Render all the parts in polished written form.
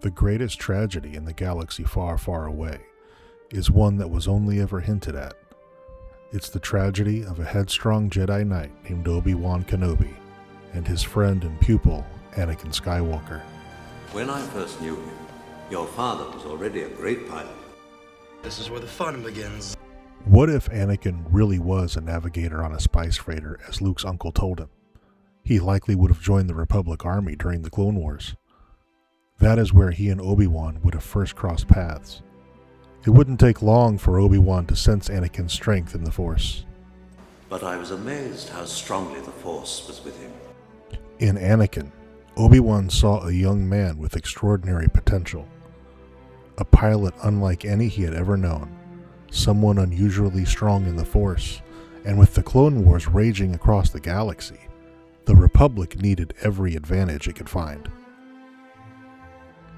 The greatest tragedy in the galaxy far, far away is one that was only ever hinted at. It's the tragedy of a headstrong Jedi Knight named Obi-Wan Kenobi and his friend and pupil, Anakin Skywalker. When I first knew him, your father was already a great pilot. This is where the fun begins. What if Anakin really was a navigator on a spice freighter, as Luke's uncle told him? He likely would have joined the Republic Army during the Clone Wars. That is where he and Obi-Wan would have first crossed paths. It wouldn't take long for Obi-Wan to sense Anakin's strength in the Force. But I was amazed how strongly the Force was with him. In Anakin, Obi-Wan saw a young man with extraordinary potential. A pilot unlike any he had ever known. Someone unusually strong in the Force, and with the Clone Wars raging across the galaxy, the Republic needed every advantage it could find.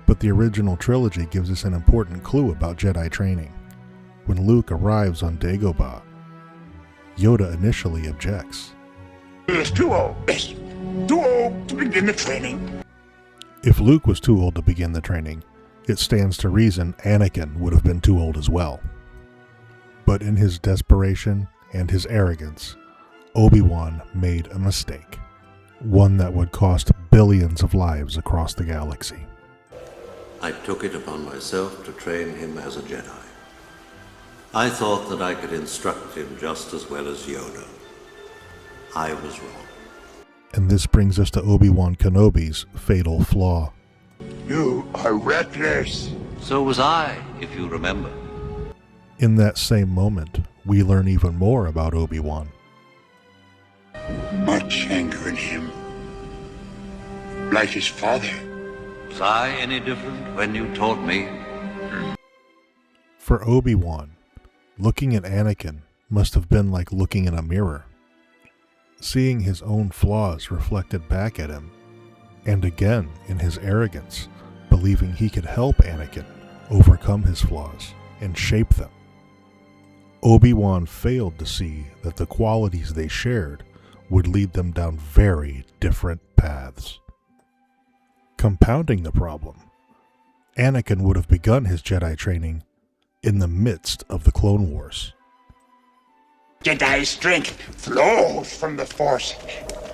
But the original trilogy gives us an important clue about Jedi training. When Luke arrives on Dagobah, Yoda initially objects. He's too old. Yes, too old to begin the training. If Luke was too old to begin the training, it stands to reason Anakin would have been too old as well. But in his desperation and his arrogance, Obi-Wan made a mistake. One that would cost billions of lives across the galaxy. I took it upon myself to train him as a Jedi. I thought that I could instruct him just as well as Yoda. I was wrong. And this brings us to Obi-Wan Kenobi's fatal flaw. You are reckless. So was I, if you remember. In that same moment, we learn even more about Obi-Wan. Much anger in him. Like his father. Was I any different when you taught me? For Obi-Wan, looking at Anakin must have been like looking in a mirror. Seeing his own flaws reflected back at him, and again in his arrogance, believing he could help Anakin overcome his flaws and shape them. Obi-Wan failed to see that the qualities they shared would lead them down very different paths. Compounding the problem, Anakin would have begun his Jedi training in the midst of the Clone Wars. Jedi strength flows from the Force.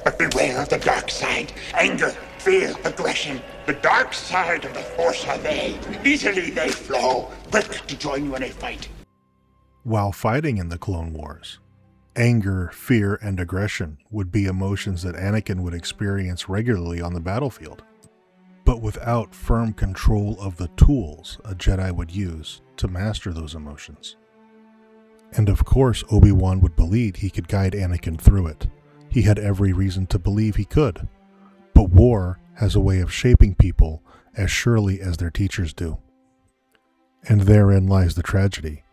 But beware of the dark side. Anger, fear, aggression. The dark side of the Force are they. Easily they flow, quick to join you in a fight. While fighting in the Clone Wars, anger, fear, and aggression would be emotions that Anakin would experience regularly on the battlefield, but without firm control of the tools a Jedi would use to master those emotions. And of course, Obi-Wan would believe he could guide Anakin through it. He had every reason to believe he could. But war has a way of shaping people as surely as their teachers do. And therein lies the tragedy.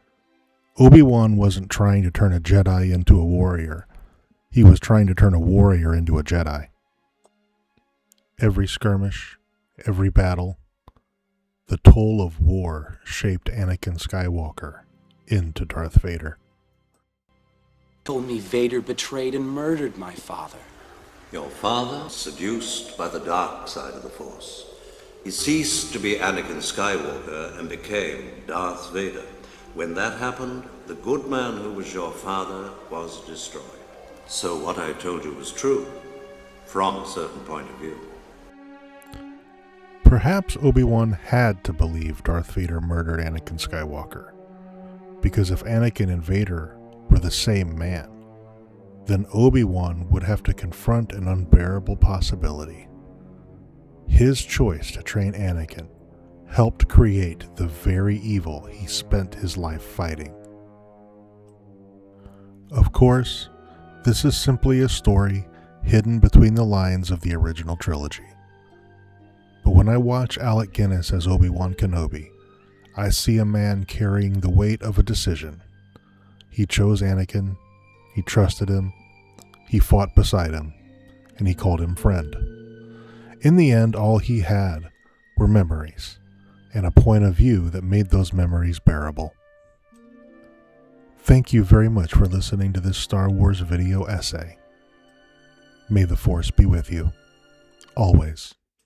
Obi-Wan wasn't trying to turn a Jedi into a warrior. He was trying to turn a warrior into a Jedi. Every skirmish, every battle, the toll of war shaped Anakin Skywalker into Darth Vader. Told me Vader betrayed and murdered my father. Your father, seduced by the dark side of the Force. He ceased to be Anakin Skywalker and became Darth Vader. When that happened, the good man who was your father was destroyed. So what I told you was true, from a certain point of view. Perhaps Obi-Wan had to believe Darth Vader murdered Anakin Skywalker, because if Anakin and Vader were the same man, then Obi-Wan would have to confront an unbearable possibility. His choice to train Anakin helped create the very evil he spent his life fighting. Of course, this is simply a story hidden between the lines of the original trilogy. But when I watch Alec Guinness as Obi-Wan Kenobi, I see a man carrying the weight of a decision. He chose Anakin, he trusted him, he fought beside him, and he called him friend. In the end, all he had were memories, and a point of view that made those memories bearable. Thank you very much for listening to this Star Wars video essay. May the Force be with you, always.